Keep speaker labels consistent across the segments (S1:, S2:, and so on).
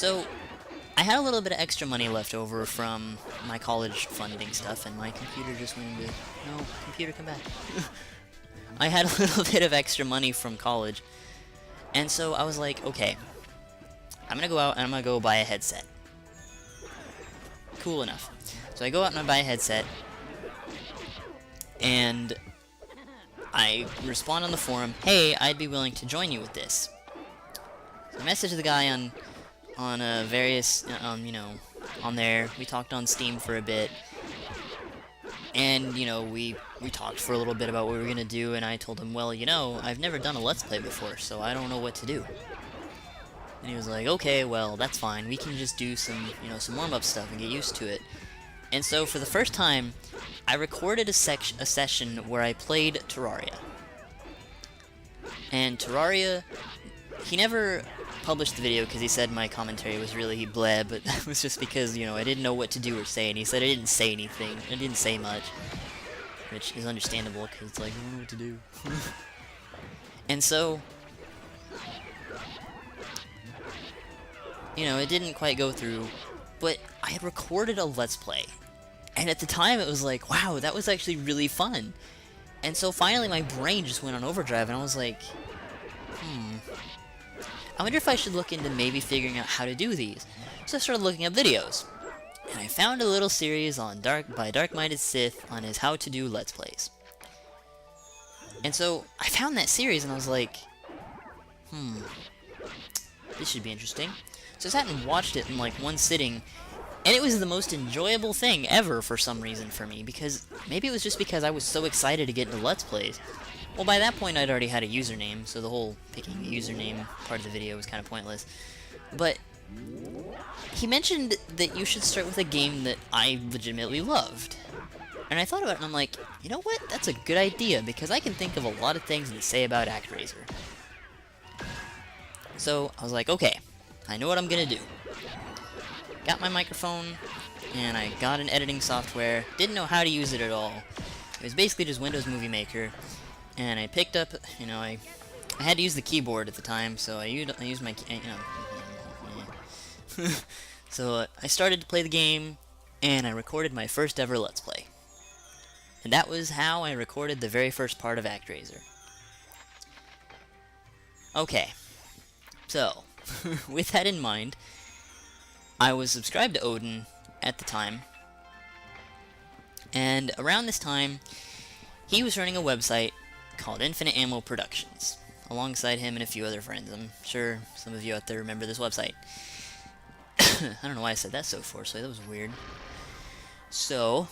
S1: So, I had a little bit of extra money left over from my college funding stuff, and my computer just went into... No, computer, come back. I had a little bit of extra money from college, and so I was like, okay, I'm gonna go out and I'm gonna go buy a headset. Cool enough. So I go out and I buy a headset, and I respond on the forum, hey, I'd be willing to join you with this. So I messaged the guy on various, you know, on there. We talked on Steam for a bit, and, you know, we talked for a little bit about what we were gonna do, and I told him, well, you know, I've never done a Let's Play before, so I don't know what to do. And he was like, okay, well, that's fine. We can just do some, you know, some warm-up stuff and get used to it. And so, for the first time, I recorded a session where I played Terraria. And Terraria, he never published the video because he said my commentary was really bleh, but that was just because, you know, I didn't know what to do or say, and he said I didn't say anything. I didn't say much, which is understandable, because it's like, I don't know what to do. And so, you know, it didn't quite go through, but I had recorded a Let's Play. And at the time, it was like, wow, that was actually really fun. And so finally, my brain just went on overdrive, and I was like, I wonder if I should look into maybe figuring out how to do these. So I started looking up videos. And I found a little series on by Dark-Minded Sith on his how to do Let's Plays. And so I found that series, and I was like, this should be interesting. So I sat and watched it in like one sitting, and it was the most enjoyable thing ever for some reason for me, because maybe it was just because I was so excited to get into Let's Plays. Well, by that point I'd already had a username, so the whole picking a username part of the video was kind of pointless. But he mentioned that you should start with a game that I legitimately loved. And I thought about it, and I'm like, you know what? That's a good idea, because I can think of a lot of things to say about ActRaiser. So I was like, okay, I know what I'm gonna do. Got my microphone, and I got an editing software. Didn't know how to use it at all. It was basically just Windows Movie Maker. And I picked up, you know, I had to use the keyboard at the time, so I used my, you know. So I started to play the game, and I recorded my first ever Let's Play. And that was how I recorded the very first part of ActRaiser. Okay, so, with that in mind, I was subscribed to Odin at the time, and around this time, he was running a website called Infinite Ammo Productions, alongside him and a few other friends. I'm sure some of you out there remember this website. I don't know why I said that so forcefully, that was weird. So,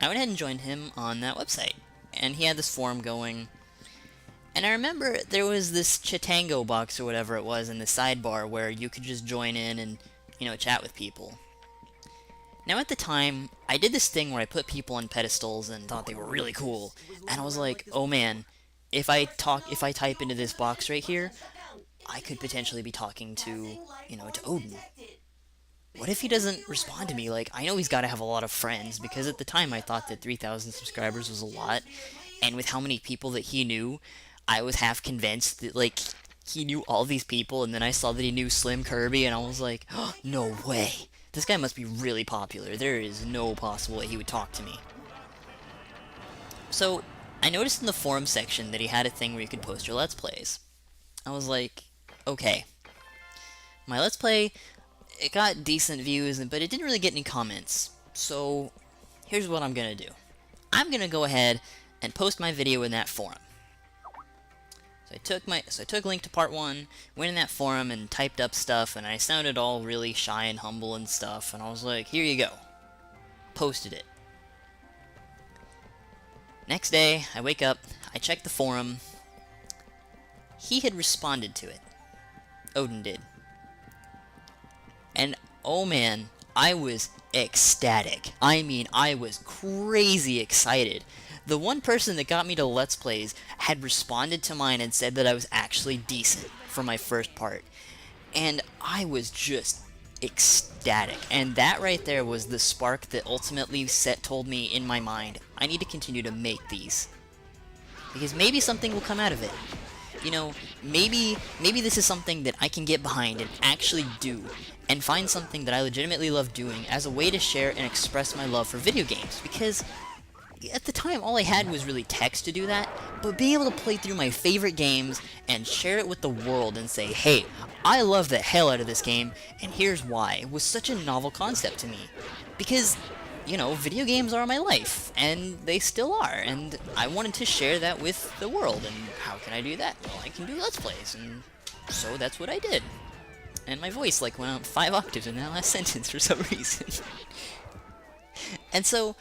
S1: I went ahead and joined him on that website, and he had this forum going, and I remember there was this Chitango box or whatever it was in the sidebar where you could just join in and, you know, chat with people. Now at the time, I did this thing where I put people on pedestals and thought they were really cool, and I was like, oh man, if I type into this box right here, I could potentially be talking to, you know, to Odin. What if he doesn't respond to me? Like, I know he's got to have a lot of friends, because at the time I thought that 3,000 subscribers was a lot, and with how many people that he knew, I was half convinced that, like, he knew all these people, and then I saw that he knew Slim Kirby, and I was like, oh, no way. This guy must be really popular. There is no possible way he would talk to me. So, I noticed in the forum section that he had a thing where you could post your Let's Plays. I was like, okay. My Let's Play, it got decent views, but it didn't really get any comments. So, here's what I'm gonna do. I'm gonna go ahead and post my video in that forum. So I took link to part 1, went in that forum and typed up stuff, and I sounded all really shy and humble and stuff, and I was like, here you go. Posted it. Next day, I wake up, I check the forum. He had responded to it. Odin did. And, oh man, I was ecstatic. I mean, I was crazy excited. The one person that got me to Let's Plays had responded to mine and said that I was actually decent for my first part. And I was just ecstatic. And that right there was the spark that ultimately told me in my mind, I need to continue to make these. Because maybe something will come out of it. you know, maybe this is something that I can get behind and actually do, and find something that I legitimately love doing as a way to share and express my love for video games, because at the time all I had was really text to do that, but being able to play through my favorite games and share it with the world and say, hey, I love the hell out of this game, and here's why, was such a novel concept to me. Because, you know, video games are my life, and they still are, and I wanted to share that with the world, and how can I do that? Well, I can do Let's Plays, and so that's what I did. And my voice, like, went up 5 octaves in that last sentence for some reason. And so,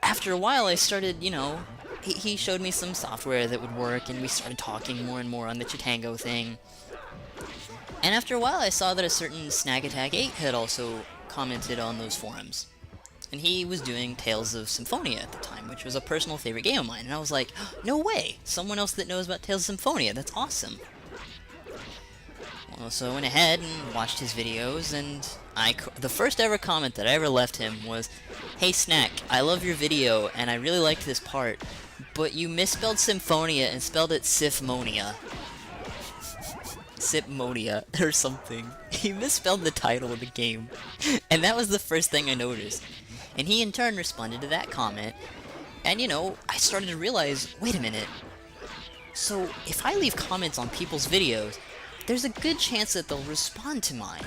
S1: after a while, I started, you know, he showed me some software that would work, and we started talking more and more on the Chitango thing. And after a while, I saw that a certain Snag Attack 8 had also commented on those forums. And he was doing Tales of Symphonia at the time, which was a personal favorite game of mine. And I was like, no way! Someone else that knows about Tales of Symphonia, that's awesome! Well, so I went ahead and watched his videos, and the first ever comment that I ever left him was, hey Snack, I love your video, and I really liked this part, but you misspelled Symphonia and spelled it Siphonia. Siphonia, or something. He misspelled the title of the game, and that was the first thing I noticed. And he in turn responded to that comment, and you know, I started to realize, wait a minute, so if I leave comments on people's videos, there's a good chance that they'll respond to mine.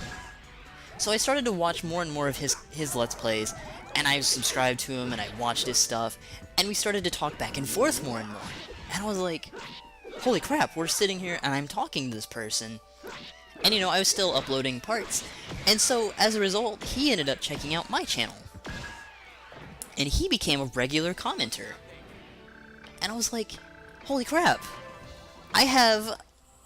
S1: So I started to watch more and more of his Let's Plays, and I subscribed to him, and I watched his stuff, and we started to talk back and forth more and more. And I was like, holy crap, we're sitting here, and I'm talking to this person. And you know, I was still uploading parts. And so, as a result, he ended up checking out my channel. And he became a regular commenter. And I was like, holy crap, I have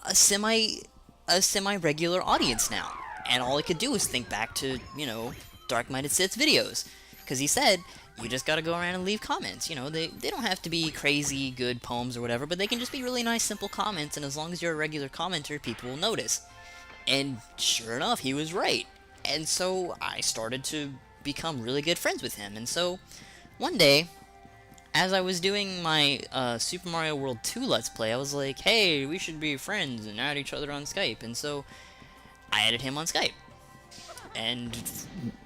S1: a semi-regular audience now. And all I could do was think back to, you know, Dark Minded Sith's videos. Because he said, you just gotta go around and leave comments. You know, they don't have to be crazy good poems or whatever, but they can just be really nice, simple comments, and as long as you're a regular commenter, people will notice. And sure enough, he was right. And so I started to become really good friends with him. And so, one day, as I was doing my Super Mario World 2 Let's Play, I was like, hey, we should be friends and add each other on Skype. And so, I added him on Skype. And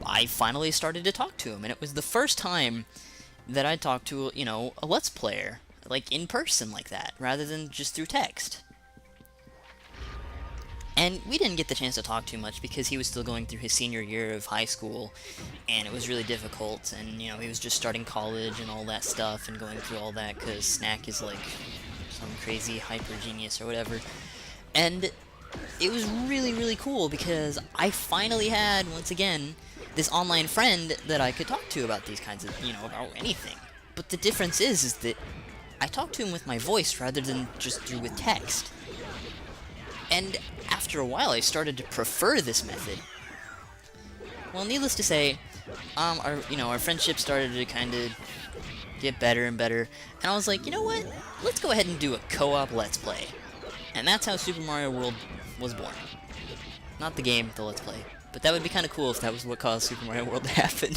S1: I finally started to talk to him. And it was the first time that I talked to, you know, a Let's Player, like, in person like that, rather than just through text. And we didn't get the chance to talk too much because he was still going through his senior year of high school, and it was really difficult, and, you know, he was just starting college and all that stuff, and going through all that, because Snack is, like, some crazy hyper genius or whatever. And it was really, really cool, because I finally had, once again, this online friend that I could talk to about these kinds of, you know, about anything. But the difference is that I talked to him with my voice rather than just through with text. And after a while, I started to prefer this method. Well, needless to say, our friendship started to kind of get better and better, and I was like, you know what? Let's go ahead and do a co-op Let's Play. And that's how Super Mario World was born. Not the game, the Let's Play. But that would be kind of cool if that was what caused Super Mario World to happen.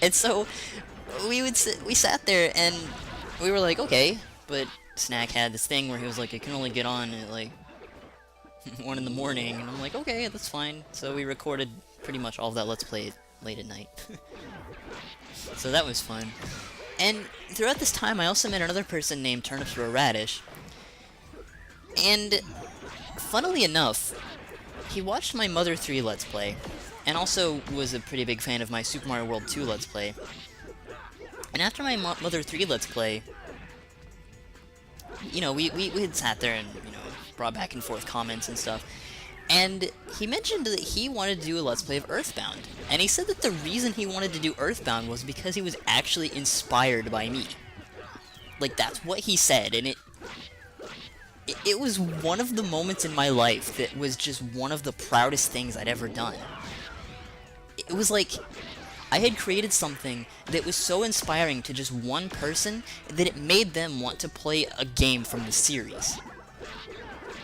S1: And so, we sat there, and we were like, okay, but Snack had this thing where he was like, it can only get on at, like, 1 in the morning, and I'm like, okay, that's fine. So we recorded pretty much all of that Let's Play late at night. So that was fun. And throughout this time, I also met another person named Turnips or a Radish. And, funnily enough, he watched my Mother 3 Let's Play, and also was a pretty big fan of my Super Mario World 2 Let's Play. And after my Mother 3 Let's Play, you know, we had sat there and, you know, brought back and forth comments and stuff. And he mentioned that he wanted to do a Let's Play of Earthbound. And he said that the reason he wanted to do Earthbound was because he was actually inspired by me. Like, that's what he said, and it was one of the moments in my life that was just one of the proudest things I'd ever done. It was like, I had created something that was so inspiring to just one person that it made them want to play a game from the series.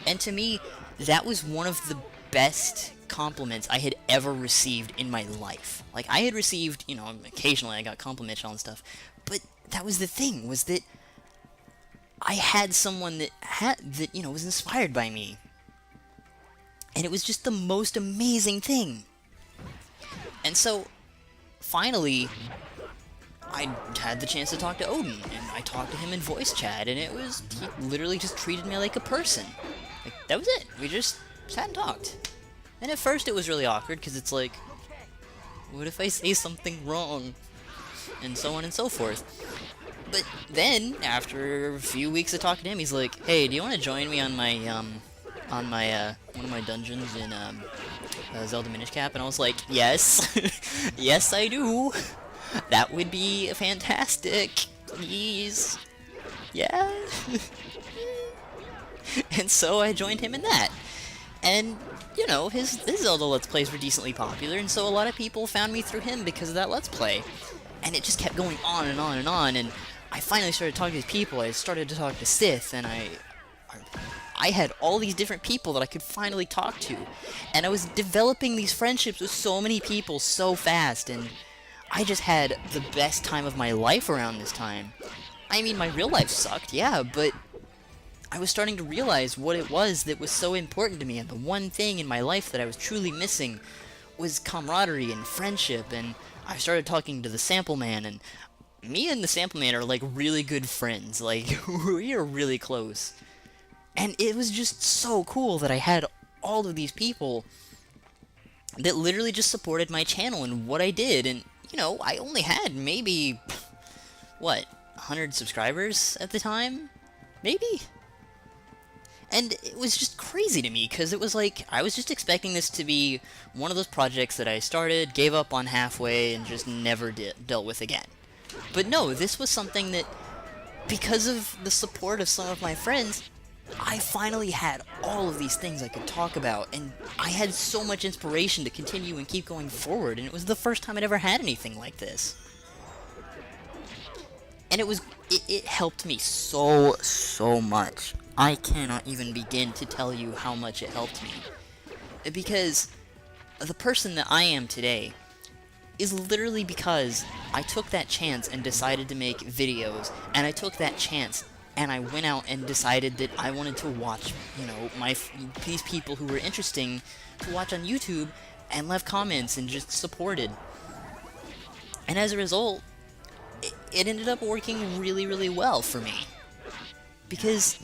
S1: And to me, that was one of the best compliments I had ever received in my life. Like, I had received, you know, occasionally I got compliments on stuff, but that was the thing, was that I had someone that was inspired by me. And it was just the most amazing thing. And so, finally, I had the chance to talk to Odin, and I talked to him in voice chat, and he literally just treated me like a person. Like, that was it. We just sat and talked. And at first it was really awkward, because it's like, what if I say something wrong? And so on and so forth. But then, after a few weeks of talking to him, he's like, hey, do you want to join me on my, one of my dungeons in, Zelda Minish Cap? And I was like, yes. Yes, I do. That would be fantastic. Please. Yeah. And so I joined him in that. And, you know, his Zelda Let's Plays were decently popular, and so a lot of people found me through him because of that Let's Play. And it just kept going on and on and on, and I finally started talking to these people. I started to talk to Sith, and I had all these different people that I could finally talk to. And I was developing these friendships with so many people so fast, and I just had the best time of my life around this time. I mean, my real life sucked, yeah, but I was starting to realize what it was that was so important to me, and the one thing in my life that I was truly missing was camaraderie and friendship. And I started talking to the Sample Man, and me and the Sample Man are like really good friends. Like, we are really close. And it was just so cool that I had all of these people that literally just supported my channel and what I did. And, you know, I only had maybe, what, 100 subscribers at the time? Maybe? And it was just crazy to me, because it was like, I was just expecting this to be one of those projects that I started, gave up on halfway, and just never dealt with again. But no, this was something that, because of the support of some of my friends, I finally had all of these things I could talk about, and I had so much inspiration to continue and keep going forward, and it was the first time I'd ever had anything like this. And it helped me so much. I cannot even begin to tell you how much it helped me. Because the person that I am today is literally because I took that chance and decided to make videos, and I took that chance and I went out and decided that I wanted to watch, you know, these people who were interesting to watch on YouTube, and left comments and just supported. And as a result, it ended up working really well for me. Because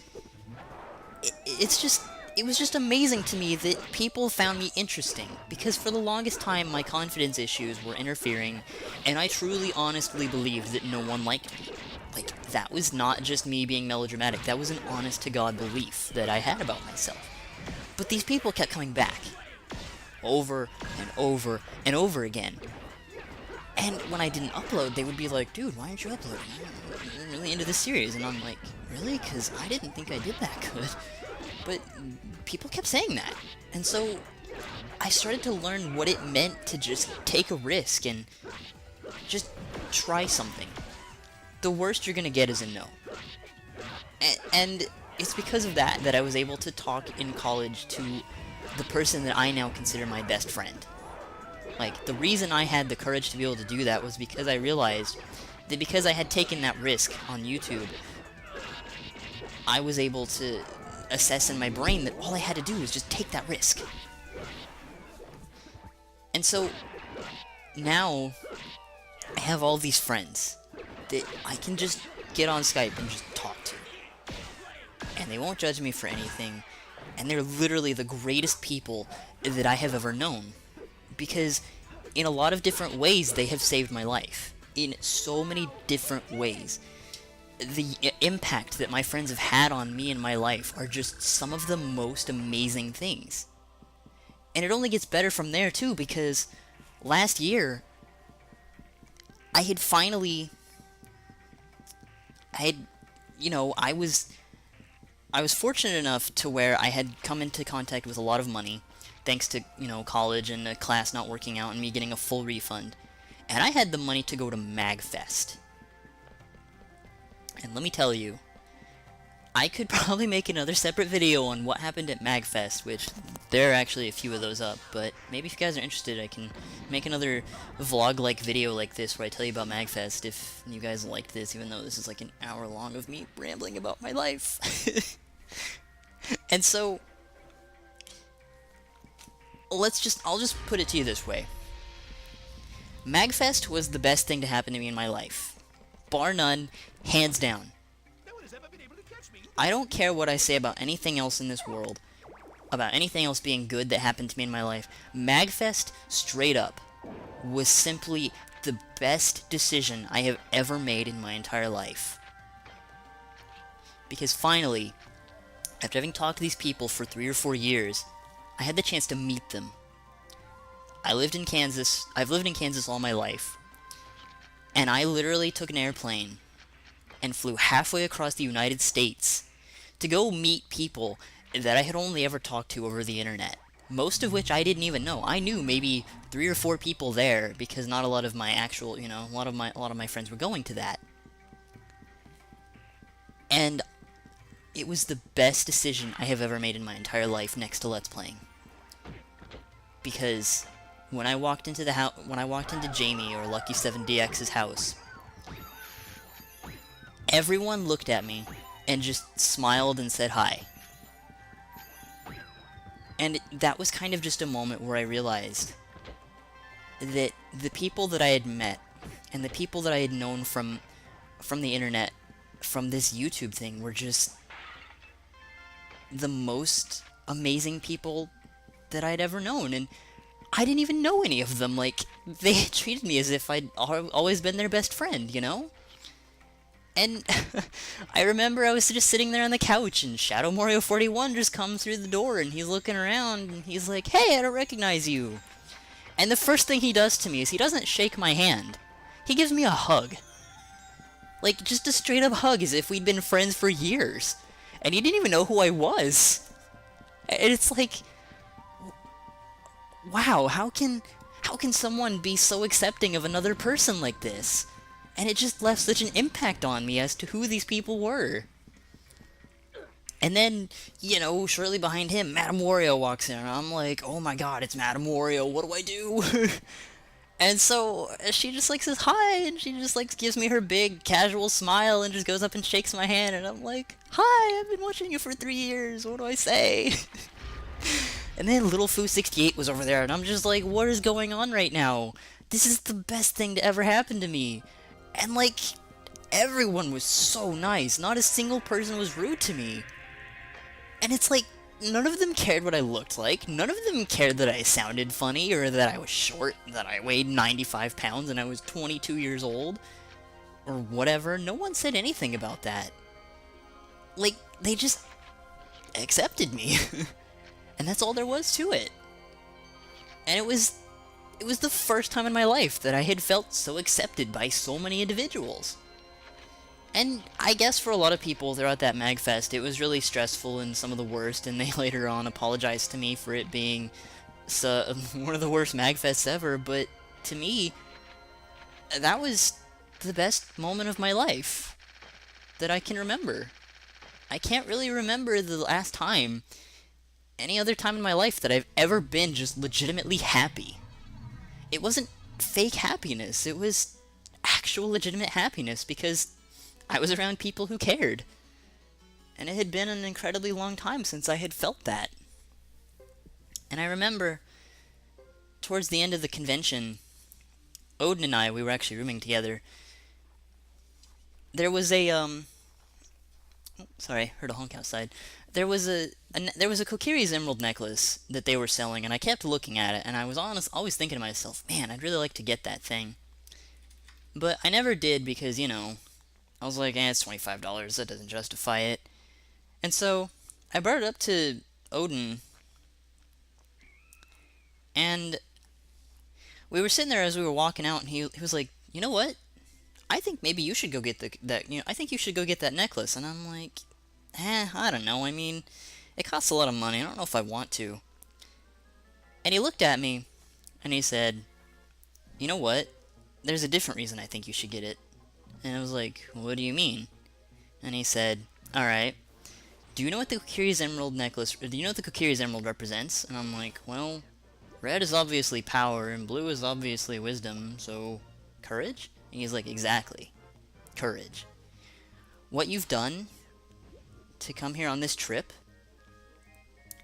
S1: it was just amazing to me that people found me interesting, because for the longest time my confidence issues were interfering, and I truly honestly believed that no one liked me. Like, that was not just me being melodramatic, that was an honest-to-God belief that I had about myself. But these people kept coming back, over and over and over again. And when I didn't upload, they would be like, dude, why aren't you uploading? I'm really into this series. And I'm like, really? Because I didn't think I did that good. But people kept saying that. And so I started to learn what it meant to just take a risk and just try something. The worst you're going to get is a no. And it's because of that I was able to talk in college to the person that I now consider my best friend. Like, the reason I had the courage to be able to do that was because I realized that because I had taken that risk on YouTube, I was able to assess in my brain that all I had to do was just take that risk. And so, now, I have all these friends that I can just get on Skype and just talk to. And they won't judge me for anything, and they're literally the greatest people that I have ever known. Because in a lot of different ways, they have saved my life. In so many different ways. The impact that my friends have had on me and my life are just some of the most amazing things. And it only gets better from there, too, because last year, I had finally... I was fortunate enough to where I had come into contact with a lot of money, thanks to, college and a class not working out and me getting a full refund. And I had the money to go to MagFest. And let me tell you, I could probably make another separate video on what happened at MagFest, which There are actually a few of those up, but maybe if you guys are interested, I can make another vlog-like video like this where I tell you about MagFest if you guys liked this, even though this is like an hour long of me rambling about my life. And so, I'll just put it to you this way. MagFest was the best thing to happen to me in my life. Bar none, hands down. I don't care what I say about anything else in this world, about anything else being good that happened to me in my life. MagFest, straight up, was simply the best decision I have ever made in my entire life. Because finally, after having talked to these people for 3 or 4 years, I had the chance to meet them. I've lived in Kansas all my life, and I literally took an airplane and flew halfway across the United States to go meet people that I had only ever talked to over the internet. Most of which I didn't even know. I knew maybe 3 or 4 people there because not a lot of my actual, a lot of my friends were going to that. And it was the best decision I have ever made in my entire life next to Let's Playing. Because when I walked into Jamie or Lucky7DX's house, everyone looked at me and just smiled and said hi. And that was kind of just a moment where I realized that the people that I had met and the people that I had known from the internet, from this YouTube thing, were just the most amazing people that I'd ever known. And I didn't even know any of them. Like, they treated me as if I'd always been their best friend, you know? And I remember I was just sitting there on the couch, and MadameWario41 just comes through the door, and he's looking around, and he's like, "Hey, I don't recognize you." And the first thing he does to me is he doesn't shake my hand. He gives me a hug. Like, just a straight-up hug, as if we'd been friends for years. And he didn't even know who I was. And it's like, wow, how can someone be so accepting of another person like this? And it just left such an impact on me as to who these people were. And then, shortly behind him, MadameWario walks in, and I'm like, oh my god, it's MadameWario, what do I do? And so, she just, says hi, and she just, gives me her big, casual smile, and just goes up and shakes my hand, and I'm like, hi, I've been watching you for 3 years, what do I say? And then Little Foo68 was over there, and I'm just like, what is going on right now? This is the best thing to ever happen to me. And, everyone was so nice. Not a single person was rude to me. And it's like, none of them cared what I looked like. None of them cared that I sounded funny, or that I was short, that I weighed 95 pounds and I was 22 years old, or whatever. No one said anything about that. They just accepted me. And that's all there was to it. And it was the first time in my life that I had felt so accepted by so many individuals. And I guess for a lot of people throughout that MagFest, it was really stressful and some of the worst, and they later on apologized to me for it being one of the worst MagFests ever, but to me, that was the best moment of my life that I can remember. I can't really remember the last time, any other time in my life, that I've ever been just legitimately happy. It wasn't fake happiness, it was actual legitimate happiness, because I was around people who cared. And it had been an incredibly long time since I had felt that. And I remember, towards the end of the convention, Odin and I, we were actually rooming together. There was a, sorry, heard a honk outside. There was a Kokiri's emerald necklace that they were selling, and I kept looking at it, and I was always thinking to myself, man, I'd really like to get that thing. But I never did because, I was like, it's $25, that doesn't justify it. And so, I brought it up to Odin, and we were sitting there as we were walking out, and he was like, you know what? I think maybe you should go get I think you should go get that necklace. And I'm like, I don't know, I mean, it costs a lot of money, I don't know if I want to. And he looked at me, and he said, you know what? There's a different reason I think you should get it. And I was like, what do you mean? And he said, alright, do you know what the Kokiri's Emerald necklace, or do you know what the Kokiri's Emerald represents? And I'm like, well, red is obviously power, and blue is obviously wisdom, so courage? And he's like, exactly. Courage. What you've done to come here on this trip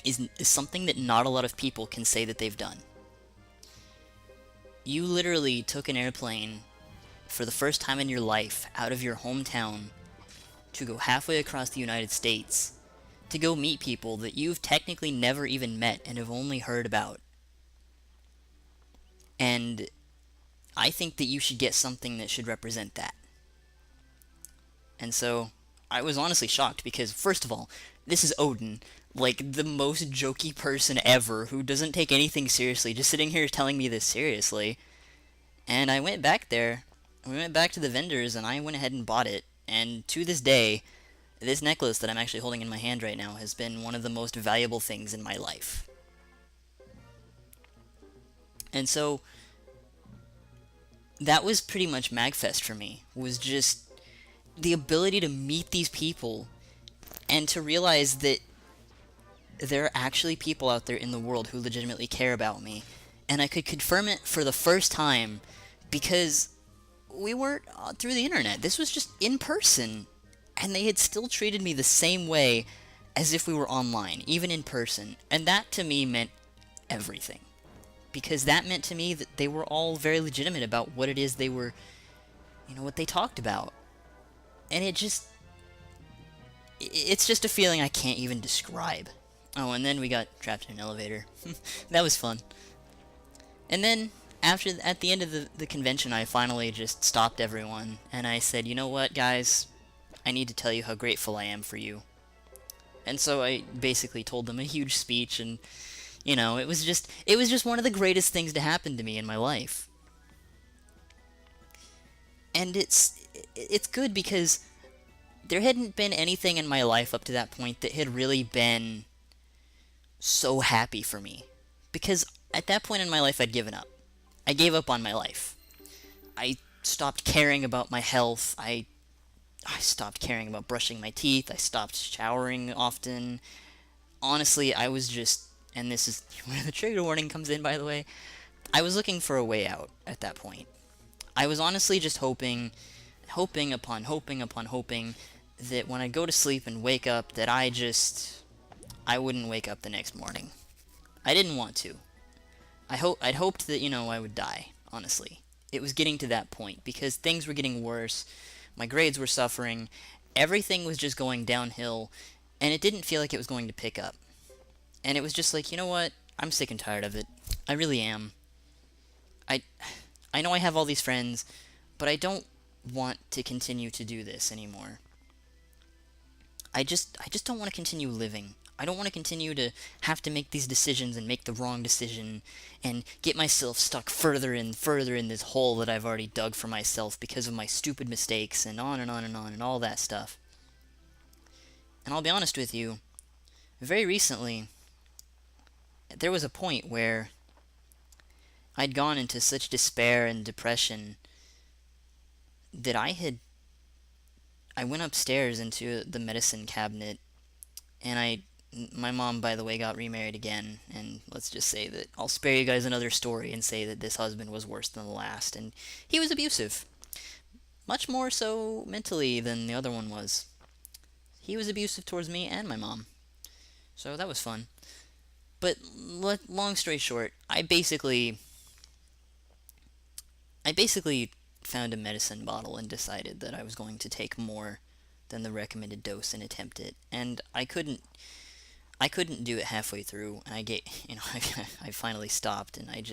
S1: is something that not a lot of people can say that they've done. You literally took an airplane for the first time in your life out of your hometown to go halfway across the United States to go meet people that you've technically never even met and have only heard about. And I think that you should get something that should represent that. And so I was honestly shocked because, first of all, this is Odin, like the most jokey person ever who doesn't take anything seriously, just sitting here telling me this seriously. And I went back there, we went back to the vendors, and I went ahead and bought it. And to this day, this necklace that I'm actually holding in my hand right now has been one of the most valuable things in my life. And so that was pretty much MagFest for me, was just the ability to meet these people and to realize that there are actually people out there in the world who legitimately care about me. And I could confirm it for the first time because we weren't through the internet. This was just in person. And they had still treated me the same way as if we were online, even in person. And that to me meant everything. Because that meant to me that they were all very legitimate about what it is they were, what they talked about. And it's just a feeling I can't even describe. Oh, and then we got trapped in an elevator. That was fun. And then, at the end of the convention, I finally just stopped everyone, and I said, you know what, guys? I need to tell you how grateful I am for you. And so I basically told them a huge speech, and, it was just one of the greatest things to happen to me in my life. And it's good because there hadn't been anything in my life up to that point that had really been so happy for me. Because at that point in my life, I'd given up. I gave up on my life. I stopped caring about my health. I stopped caring about brushing my teeth. I stopped showering often. Honestly, I was just, and this is where the trigger warning comes in, by the way, I was looking for a way out at that point. I was honestly just hoping upon hoping that when I go to sleep and wake up that I wouldn't wake up the next morning. I didn't want to. I'd hoped that, I would die, honestly. It was getting to that point because things were getting worse. My grades were suffering. Everything was just going downhill, and it didn't feel like it was going to pick up. And it was just like, you know what? I'm sick and tired of it. I really am. I know I have all these friends, but I don't want to continue to do this anymore. I just don't want to continue living. I don't want to continue to have to make these decisions and make the wrong decision and get myself stuck further and further in this hole that I've already dug for myself because of my stupid mistakes and on and on and on and all that stuff. And I'll be honest with you, very recently, there was a point where I'd gone into such despair and depression that I went upstairs into the medicine cabinet, and my mom, by the way, got remarried again, and let's just say that I'll spare you guys another story and say that this husband was worse than the last, and he was abusive. Much more so mentally than the other one was. He was abusive towards me and my mom. So that was fun. But long story short, I basically found a medicine bottle and decided that I was going to take more than the recommended dose and attempt it. And I couldn't do it halfway through. And I finally stopped, and I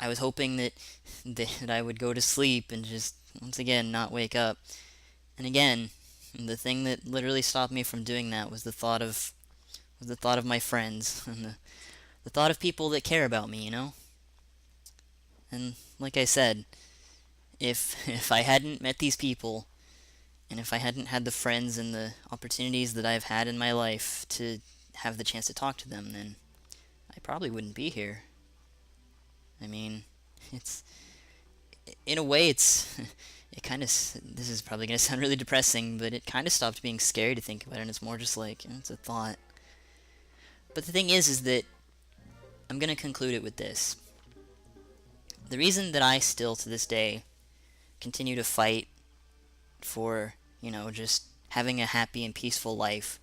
S1: was hoping that I would go to sleep and just once again not wake up. And again, the thing that literally stopped me from doing that was the thought of my friends and the thought of people that care about me, And like I said, if I hadn't met these people, and if I hadn't had the friends and the opportunities that I've had in my life to have the chance to talk to them, then I probably wouldn't be here. I mean, in a way, it's this is probably going to sound really depressing, but it kind of stopped being scary to think about it, and it's more just like, it's a thought. But the thing is that I'm going to conclude it with this. The reason that I still, to this day, continue to fight for, just having a happy and peaceful life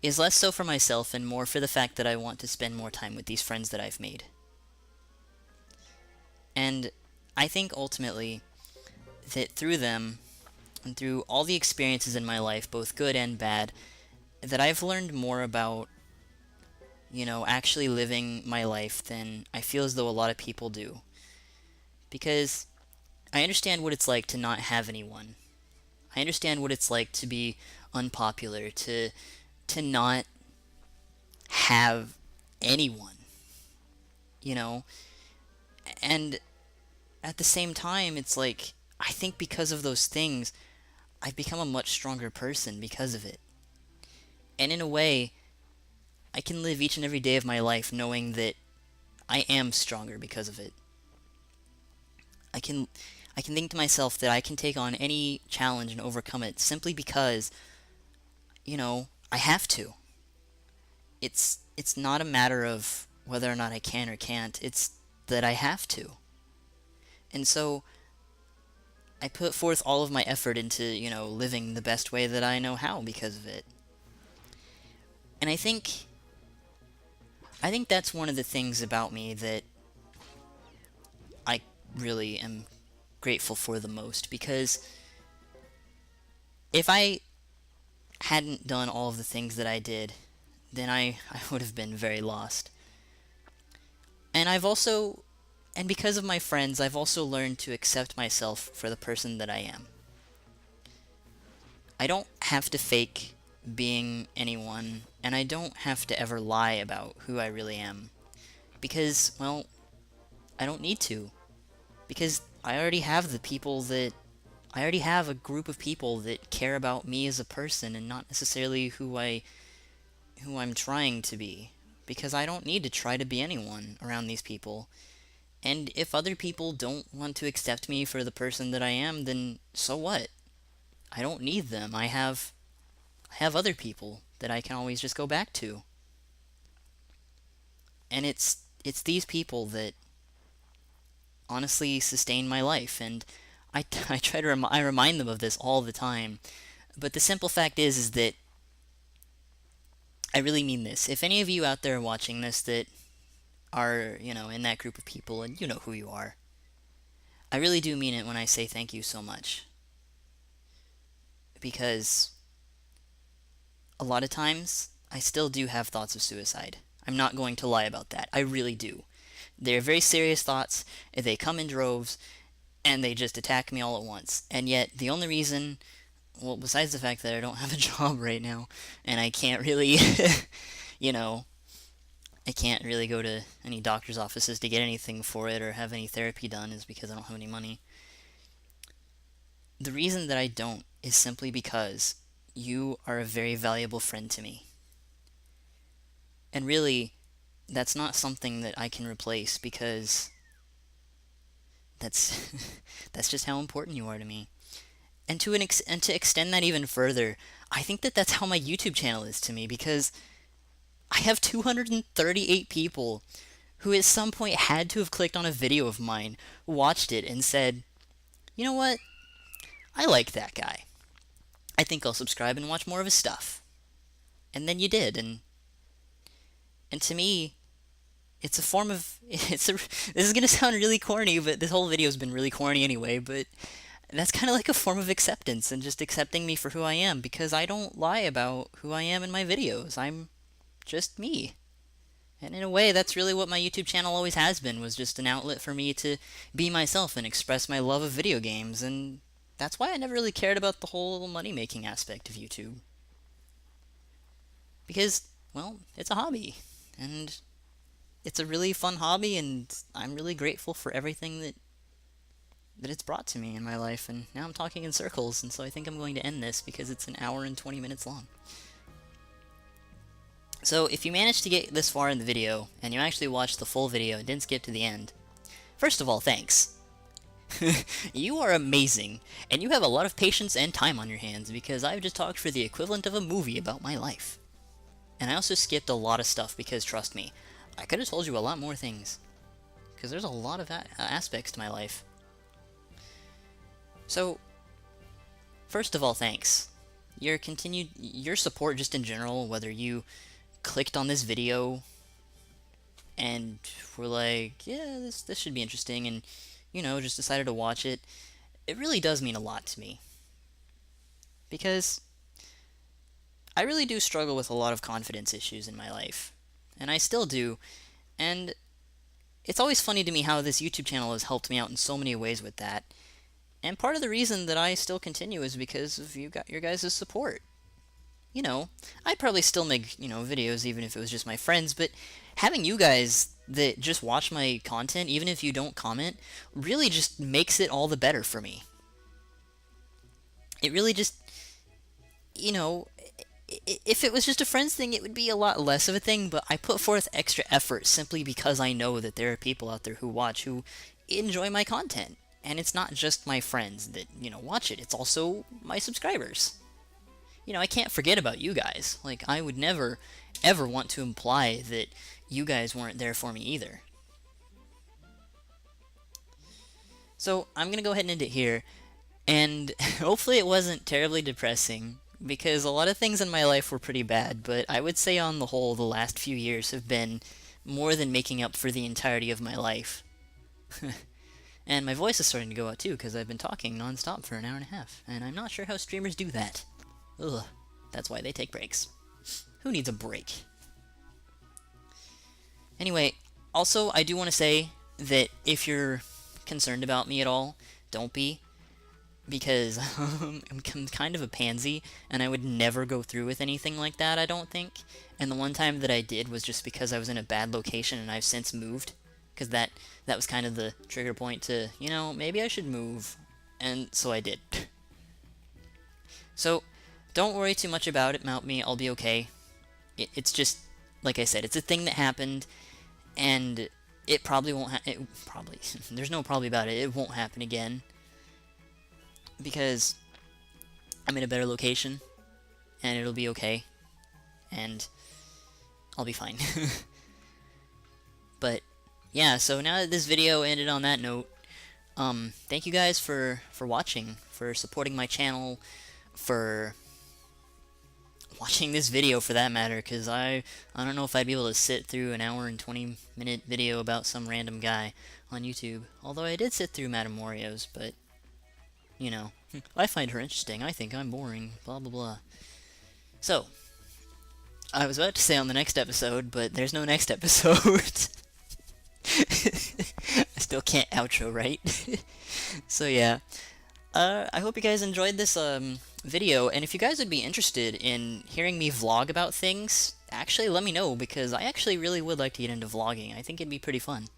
S1: is less so for myself and more for the fact that I want to spend more time with these friends that I've made. And I think ultimately that through them, and through all the experiences in my life, both good and bad, that I've learned more about, actually living my life than I feel as though a lot of people do. Because I understand what it's like to not have anyone. I understand what it's like to be unpopular, to not have anyone, And at the same time, it's like, I think because of those things, I've become a much stronger person because of it. And in a way, I can live each and every day of my life knowing that I am stronger because of it. I can think to myself that I can take on any challenge and overcome it simply because, I have to. It's not a matter of whether or not I can or can't. It's that I have to. And so I put forth all of my effort into, living the best way that I know how because of it. And I think that's one of the things about me that I really am grateful for the most, because if I hadn't done all of the things that I did, then I would have been very lost. And because of my friends, I've also learned to accept myself for the person that I am. I don't have to fake being anyone, and I don't have to ever lie about who I really am. Because, well, I don't need to. Because I already have a group of people that care about me as a person and not necessarily who I'm trying to be. Because I don't need to try to be anyone around these people. And if other people don't want to accept me for the person that I am, then so what? I don't need them. I have other people that I can always just go back to. And it's these people that honestly sustain my life, and I try to I remind them of this all the time. But the simple fact is that I really mean this. If any of you out there watching this that are, in that group of people, and you know who you are, I really do mean it when I say thank you so much. Because a lot of times, I still do have thoughts of suicide. I'm not going to lie about that. I really do. They're very serious thoughts, they come in droves, and they just attack me all at once. And yet, the only reason, well, besides the fact that I don't have a job right now, and I can't really, I can't really go to any doctor's offices to get anything for it or have any therapy done, is because I don't have any money. The reason that I don't is simply because you are a very valuable friend to me. And really, that's not something that I can replace, because that's just how important you are to me. And to extend that even further, I think that that's how my YouTube channel is to me, because I have 238 people who at some point had to have clicked on a video of mine, watched it, and said, you know what? I like that guy. I think I'll subscribe and watch more of his stuff. And then you did, and to me, it's a form of, this is going to sound really corny, but this whole video's been really corny anyway, but that's kind of like a form of acceptance, and just accepting me for who I am, because I don't lie about who I am in my videos. I'm just me. And in a way, that's really what my YouTube channel always has been, was just an outlet for me to be myself and express my love of video games, and that's why I never really cared about the whole money-making aspect of YouTube. Because, well, it's a hobby, and it's a really fun hobby, and I'm really grateful for everything that it's brought to me in my life. And now I'm talking in circles, and so I think I'm going to end this because it's an hour and 20 minutes long. So if you managed to get this far in the video, and you actually watched the full video and didn't skip to the end, first of all, thanks. You are amazing, and you have a lot of patience and time on your hands because I've just talked for the equivalent of a movie about my life. And I also skipped a lot of stuff because, trust me, I could have told you a lot more things. Because there's a lot of aspects to my life. So, first of all, thanks. Your support just in general, whether you clicked on this video and were like, yeah, this should be interesting, and, you know, just decided to watch it, it really does mean a lot to me. Because I really do struggle with a lot of confidence issues in my life. And I still do. And it's always funny to me how this YouTube channel has helped me out in so many ways with that. And part of the reason that I still continue is because of your guys' support. You know, I'd probably still make, videos even if it was just my friends, but having you guys that just watch my content, even if you don't comment, really just makes it all the better for me. It really just, if it was just a friends thing, it would be a lot less of a thing, but I put forth extra effort simply because I know that there are people out there who watch who enjoy my content. And it's not just my friends that, watch it, it's also my subscribers. I can't forget about you guys. Like, I would never, ever want to imply that you guys weren't there for me either. So, I'm gonna go ahead and end it here, and hopefully it wasn't terribly depressing, because a lot of things in my life were pretty bad, but I would say on the whole the last few years have been more than making up for the entirety of my life. And my voice is starting to go out too, because I've been talking non-stop for an hour and a half, and I'm not sure how streamers do that. Ugh, that's why they take breaks. Who needs a break? Anyway, also, I do want to say that if you're concerned about me at all, don't be. Because I'm kind of a pansy, and I would never go through with anything like that, I don't think. And the one time that I did was just because I was in a bad location, and I've since moved. Because that was kind of the trigger point to, maybe I should move. And so I did. So, don't worry too much about me, I'll be okay. It's just, like I said, it's a thing that happened, and it probably won't there's no probably about it, it won't happen again. Because I'm in a better location, and it'll be okay, and I'll be fine. But, yeah, so now that this video ended on that note, thank you guys for watching, for supporting my channel, for watching this video for that matter, because I don't know if I'd be able to sit through an hour and 20-minute video about some random guy on YouTube. Although I did sit through MadameWario's, but, I find her interesting, I think I'm boring, blah blah blah. So, I was about to say on the next episode, but there's no next episode. I still can't outro, right? So yeah. I hope you guys enjoyed this video, and if you guys would be interested in hearing me vlog about things, actually let me know, because I actually really would like to get into vlogging. I think it'd be pretty fun.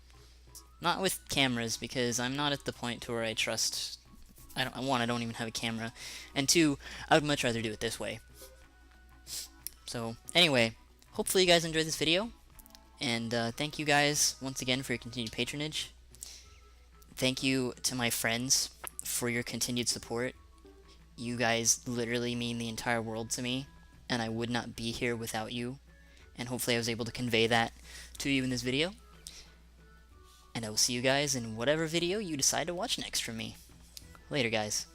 S1: Not with cameras, because I'm not at the point to where I trust... I don't even have a camera, and two, I would much rather do it this way. So, anyway, hopefully you guys enjoyed this video, and thank you guys once again for your continued patronage. Thank you to my friends for your continued support. You guys literally mean the entire world to me, and I would not be here without you, and hopefully I was able to convey that to you in this video. And I will see you guys in whatever video you decide to watch next from me. Later, guys.